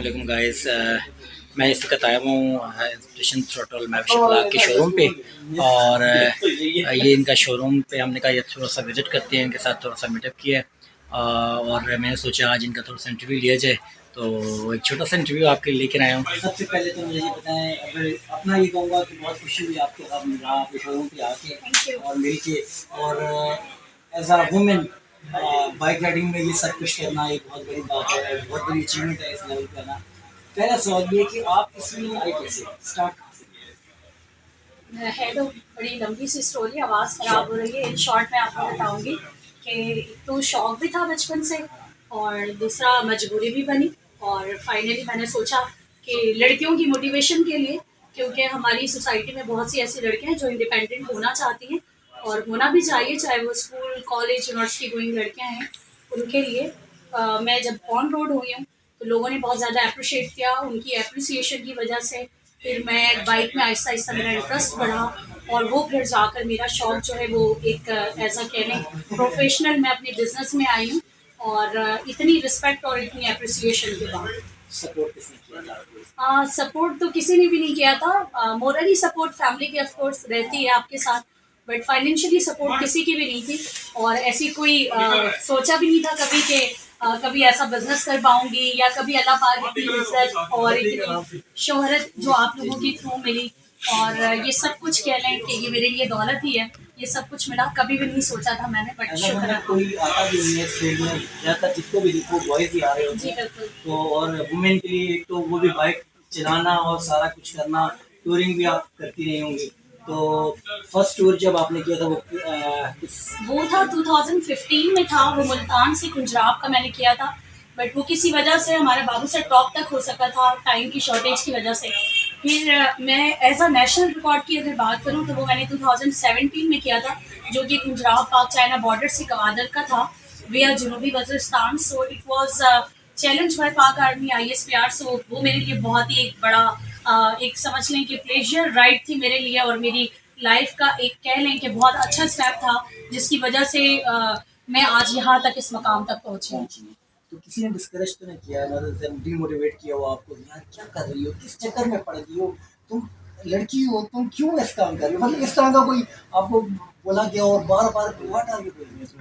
वालेकुम गाइस। मैं इस वक्त आया हूँ स्टेशन थ्रोटल मैविश के शोरूम पे और ये इनका शोरूम पे हमने कहा ये थोड़ा सा विज़िट करते हैं, इनके साथ थोड़ा सा मीटअप किया और मैंने सोचा आज इनका थोड़ा सा इंटरव्यू लिया जाए, तो एक छोटा सा इंटरव्यू आपके लिए लेकर आया हूँ। सबसे पहले तो मुझे ये बताएं, अगर अपना ये कहूँगा कि बहुत खुशी हुई आपके साथ मिला, आपके शोरूम पे आके और मिल के, और एज आ वुमेन बाइक राइडिंग में ये सब कुछ करना एक बहुत बड़ी बात है, बहुत बड़ी अचीवमेंट है इस लेवल पे ना। पहला सवाल ये कि आप इसमें आई कैसे, स्टार्ट कहाँ से? है तो बड़ी लंबी सी स्टोरी, आवाज़ ख़राब हो रही है। इन शॉर्ट मैं आपको बताऊंगी कि तो शौक भी था बचपन से और दूसरा मजबूरी भी बनी, और फाइनली मैंने सोचा कि लड़कियों की मोटिवेशन के लिए, क्योंकि हमारी सोसाइटी में बहुत सी ऐसी लड़कियां हैं जो इंडिपेंडेंट होना चाहती हैं और होना भी चाहिए, चाहे वो स्कूल कॉलेज यूनिवर्सिटी गोइंग लड़कियां हैं, उनके लिए मैं जब ऑन रोड हुई हूँ तो लोगों ने बहुत ज़्यादा अप्रिशिएट किया। उनकी अप्रिसिएशन की वजह से फिर मैं बाइक में आहिस्ता आहिस्ता मेरा इंटरेस्ट बढ़ा और वो फिर जाकर मेरा शौक जो है वो एक ऐसा कह लें प्रोफेशनल मैं अपने बिजनेस में आई हूँ। और इतनी रिस्पेक्ट और इतनी अप्रिसिएशन के बाद सपोर्ट किसने किया था? सपोर्ट तो किसी ने भी नहीं किया था। मोरली सपोर्ट फैमिली की ऑफ कोर्स रहती है आपके साथ, बट फाइनेंशियली सपोर्ट किसी की भी नहीं थी। और ऐसी कोई सोचा भी नहीं था कभी कि कभी ऐसा बिजनेस कर पाऊंगी या कभी अल्लाह पाक इतनी इज्जत और इतनी शोहरत जो आप लोगों के थ्रू मिली, और ये सब कुछ कह लें कि ये मेरे लिए दौलत ही है, ये सब कुछ मिला, कभी भी नहीं सोचा था मैंने, बट शुक्र है। कोई आता भी नहीं है इस फील्ड में, ज़्यादातर जिसको भी देखो बॉयज़ ही आ रहे होते जी हैं। बिल्कुल। तो और वुमेन के लिए एक तो वो भी बाइक चलाना और सारा कुछ करना, टूरिंग भी आप करती रही होंगी। तो फर्स्ट टूर जब आपने किया था वो था 2015 में था, वो मुल्तान से कुंजराब का मैंने किया था, बट वो किसी वजह से हमारे बाबू से टॉप तक हो सका था टाइम की शॉर्टेज की वजह से। फिर मैं एज अ नेशनल रिकॉर्ड की अगर बात करूँ तो वो मैंने 2017 में किया था, जो कि कुंजराब पाक चाइना बॉर्डर से कवादर का था विया जनूबी Waziristan. So it was challenge by Pak army ISPR। So वो मेरे लिए बहुत ही एक बड़ा एक समझ लें कि प्लेजर राइड थी मेरे लिए, और मेरी लाइफ का एक कह लें कि बहुत अच्छा स्टेप था जिसकी वजह से मैं आज यहाँ तक इस मकाम तक पहुँची हूँ। तो किसी ने डिस्करेज तो नहीं किया, मतलब डिमोटिवेट किया हो आपको, यार क्या कर रही हो, किस चक्कर में पड़ गई हो, तुम लड़की हो, तुम क्यों ऐसा काम कर रही हो, मतलब इस तरह का कोई आपको बोला गया और बार बार व्हाट आर यू?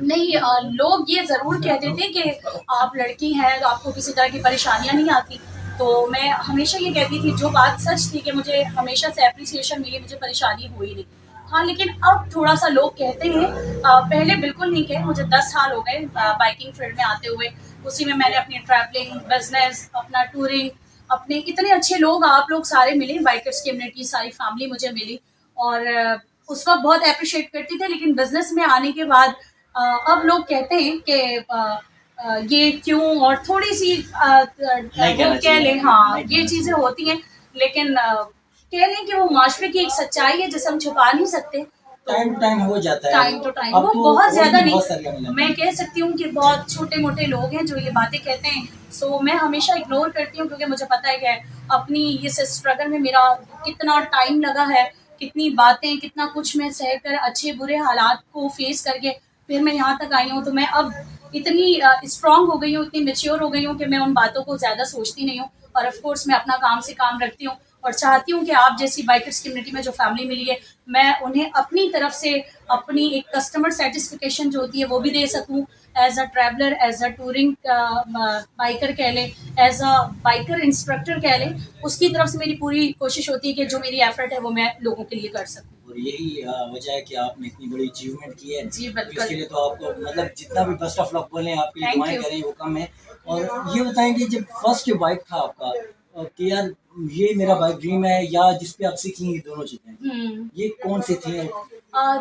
नहीं, लोग ये ज़रूर कहते थे कि आप लड़की हैं तो आपको किसी तरह की परेशानियाँ नहीं आती। तो मैं हमेशा ये कहती थी, जो बात सच थी, कि मुझे हमेशा से एप्रिसिएशन मिली, मुझे परेशानी हुई नहीं। हाँ, लेकिन अब थोड़ा-सा लोग कहते हैं, पहले बिल्कुल नहीं कहे, मुझे 10 साल हो गए बाइकिंग फील्ड में आते हुए। उसी में मैंने अपनी ट्रैवलिंग, बिज़नेस, अपना टूरिंग, अपने इतने अच्छे लोग आप लोग सारे मिले, बाइकर्स कम्युनिटी सारी फैमिली मुझे मिली, और उस वक़्त बहुत एप्रिशिएट करती थी। लेकिन बिज़नेस में आने के बाद अब लोग कहते हैं कि ये क्यों, और थोड़ी-सी वो कह लें, हाँ, ये चीज़ें होती हैं। लेकिन कह लें कि वो माशरे की एक सच्चाई है जिसे हम छुपा नहीं सकते। टाइम टू टाइम हो जाता है, टाइम टू टाइम, अब वो तो बहुत ज़्यादा बहुत सारी लगने नहीं, लगी। मैं कह सकती हूँ कि बहुत छोटे-मोटे लोग हैं जो ये बातें कहते हैं। सो मैं हमेशा इग्नोर करती हूँ, क्योंकि मुझे पता है कि अपनी इस स्ट्रगल में मेरा कितना टाइम लगा है, कितनी बातें, कितना कुछ मैं सहकर अच्छे-बुरे हालात को फेस करके फिर मैं यहाँ तक आई हूँ। तो मैं अब इतनी स्ट्रॉन्ग हो गई हूँ, इतनी मैच्योर हो गई हूँ कि मैं उन बातों को ज़्यादा सोचती नहीं हूँ, और ऑफ कोर्स मैं अपना काम से काम रखती हूँ और चाहती हूँ कि आप जैसी बाइकर्स कम्युनिटी में जो फैमिली मिली है, मैं उन्हें अपनी तरफ से अपनी एक कस्टमर सेटिस्फिकेशन जो होती है वो भी दे सकूँ, as a traveller, as a touring biker कह लें, एज अ बाइकर इंस्ट्रक्टर कह लें। उसकी तरफ से मेरी पूरी कोशिश होती है कि जो मेरी एफर्ट है वो मैं लोगों के लिए कर सकूँ। और यही वजह है कि आपने इतनी बड़ी अचीवमेंट की है। जी तो बिल्कुल। इसके लिए तो आपको मतलब जितना भी बेस्ट ऑफ लक बोलें, आपके लिए थैंक दुआएं यू। करें वो कम है। और ये बताएं कि जब फर्स्ट जो बाइक था आपका, कि यार ये मेरा बाइक ड्रीम है, या जिस पे आप सीखेंगे, दोनों चीज़ें, ये कौन सी थी?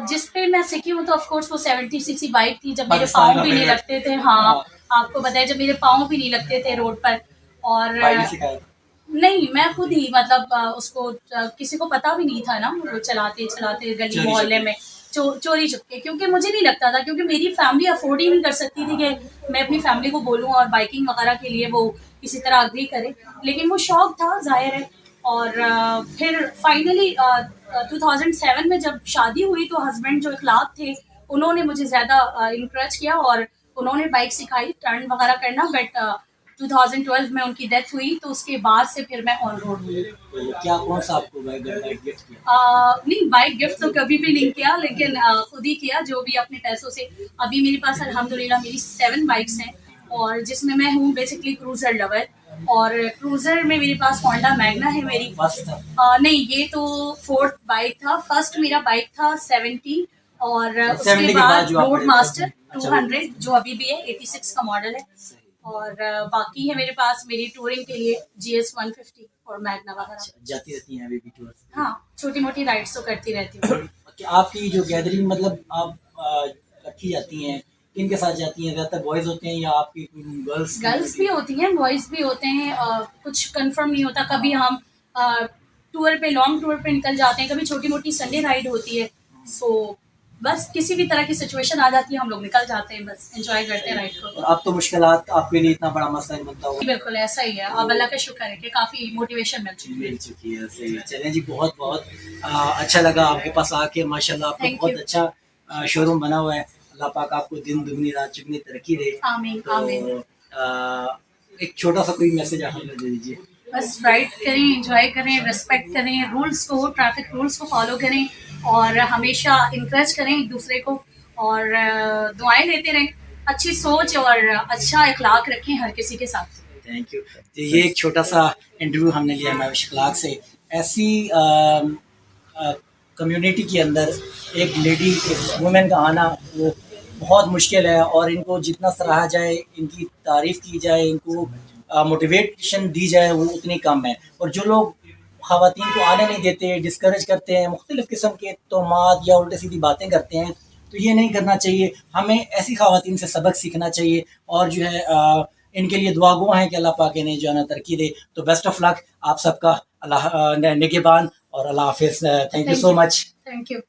जिस पे मैं सीखी हूँ तो ऑफ कोर्स वो 70cc बाइक थी, जब मेरे पाकिस्तान पाँव का भी नहीं फेवरेट। लगते थे। हाँ, आपको बताया, जब मेरे पाँव भी नहीं लगते थे रोड पर। और भाई ने सिखाया था? नहीं, मैं खुद ही मतलब उसको किसी को पता भी नहीं था ना, वो चलाते-चलाते गली चोरी मोहल्ले छुपे। में चोरी चुपके, क्योंकि मुझे नहीं लगता था, क्योंकि मेरी फैमिली अफ़ोर्ड ही नहीं कर सकती थी कि मैं अपनी फैमिली को बोलूँ और बाइकिंग वगैरह के लिए वो किसी तरह एग्री करे। लेकिन वो शौक था, ज़ाहिर है। और फिर फाइनली 2007 में जब शादी हुई तो हस्बैंड जो इखलाक थे, उन्होंने मुझे ज़्यादा इनकरेज किया और उन्होंने बाइक सिखाई, टर्न वगैरह करना। बट 2012 में उनकी डेथ हुई, तो उसके बाद से फिर मैं ऑन रोड हुई। तो क्या कौन सा आपको बाइक गिफ्ट किया? नहीं, बाइक गिफ्ट तो कभी भी नहीं किया, लेकिन खुद ही किया जो भी अपने पैसों से। अभी मेरे पास अल्हम्दुलिल्लाह मेरी 7 बाइक्स हैं, और जिसमें मैं हूँ बेसिकली क्रूज़र लवर। और क्रूज़र में मेरे पास होंडा मैग्ना है मेरी। फर्स्ट था? नहीं, ये तो 4th बाइक था। फर्स्ट मेरा बाइक था 70, और 70 उसके के बाद बाद जो आप रोड बड़े- मास्टर अच्छा, 200 जो अभी भी है, 86 का मॉडल है। सही। और बाकी है मेरे पास मेरी टूरिंग के लिए GS 150 और मैग्ना वगैरह। जाती रहती हैं अभी भी टूर? हाँ, छोटी मोटी राइड्स तो करती रहती हूँ। कि आपकी जो गैदरिंग मतलब आप रखी जाती हैं, किनके साथ जाती हैं? ज़्यादातर बॉयज़ होते हैं या आपकी गर्ल्स? गर्ल्स भी होती हैं, बॉयज़ भी होते हैं। कुछ कंफर्म नहीं होता, कभी हम टूर पे, लॉन्ग टूर पे निकल जाते हैं, कभी छोटी मोटी संडे राइड होती है। सो बस किसी भी तरह की सिचुएशन आ जाती है, हम लोग निकल जाते हैं, बस एंजॉय करते हैं राइड को। और अब तो मुश्किलात आपके लिए इतना बड़ा मसला बनता होगा। बिल्कुल ऐसा ही है। अब अल्लाह का शुक्र है कि काफ़ी मोटिवेशन मिल चुकी है। मिल चुकी है, सही। चलें जी, बहुत बहुत अच्छा लगा आपके पास आके, माशाल्लाह आपका Thank बहुत you. अच्छा शोरूम बना हुआ है। अल्लाह पाक आपको दिन दुगनी रात चुगनी तरक्की दे। आमीन, तो आमीन। एक छोटा सा कोई मैसेज आप हमें दे दीजिए। बस राइड करें, एंजॉय करें, रिस्पेक्ट करें रूल्स को, ट्रैफिक रूल्स को फॉलो करें, और हमेशा इंकरेज करें एक दूसरे को, और दुआएं देते रहें। अच्छी सोच और अच्छा इखलाक रखें हर किसी के साथ। Thank you. तो ये एक छोटा सा इंटरव्यू हमने लिया महविश अखलाक से। ऐसी कम्युनिटी के अंदर एक लेडी, एक वुमेन का आना वो बहुत मुश्किल है, और इनको जितना सराहा जाए, इनकी तारीफ़ की जाए, इनको मोटिवेशन दी जाए, वो उतनी कम है। और जो लोग ख़वातीन को आने नहीं देते, डिस्करेज करते हैं, मुख्तलिफ़ किस्म के तोहमात या उल्टी सीधी बातें करते हैं, तो ये नहीं करना चाहिए। हमें ऐसी ख़वातीन से सबक सीखना चाहिए, और जो है इनके लिए दुआ गो हैं कि अल्लाह पाक इन्हें जो है ना तरक्की दे। तो बेस्ट ऑफ लक आप सबका। अल्लाह निगहबान, और अल्लाह हाफ़िज़। Thank you so much. Thank you.